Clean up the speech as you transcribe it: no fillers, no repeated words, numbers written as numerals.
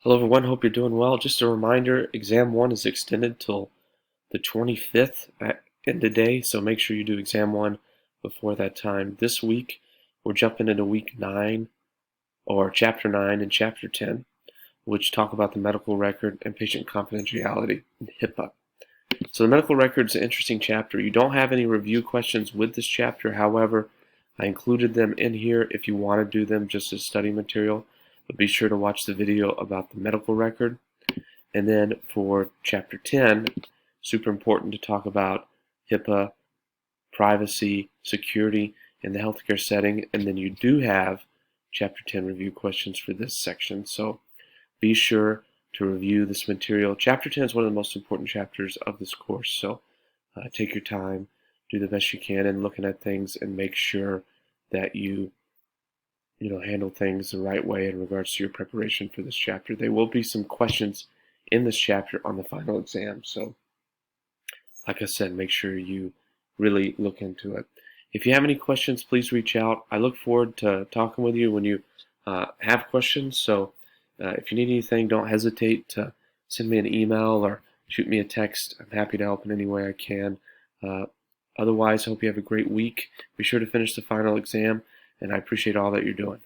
Hello everyone, hope you're doing well. Just a reminder, exam 1 is extended till the 25th at end of day, so make sure you do exam 1 before that time. This week, we're jumping into week 9, or chapter 9 and chapter 10, which talk about the medical record and patient confidentiality, HIPAA. So the medical record is an interesting chapter. You don't have any review questions with this chapter, however, I included them in here if you want to do them just as study material. But be sure to watch the video about the medical record. And then for chapter 10, super important to talk about HIPAA, privacy, security in the healthcare setting. And then you do have chapter 10 review questions for this section. So be sure to review this material. Chapter 10 is one of the most important chapters of this course. So take your time, do the best you can in looking at things, and make sure that you handle things the right way in regards to your preparation for this chapter. There will be some questions in this chapter on the final exam. So, like I said, make sure you really look into it. If you have any questions, please reach out. I look forward to talking with you when you have questions. So, if you need anything, don't hesitate to send me an email or shoot me a text. I'm happy to help in any way I can. Otherwise, I hope you have a great week. Be sure to finish the final exam, and I appreciate all that you're doing.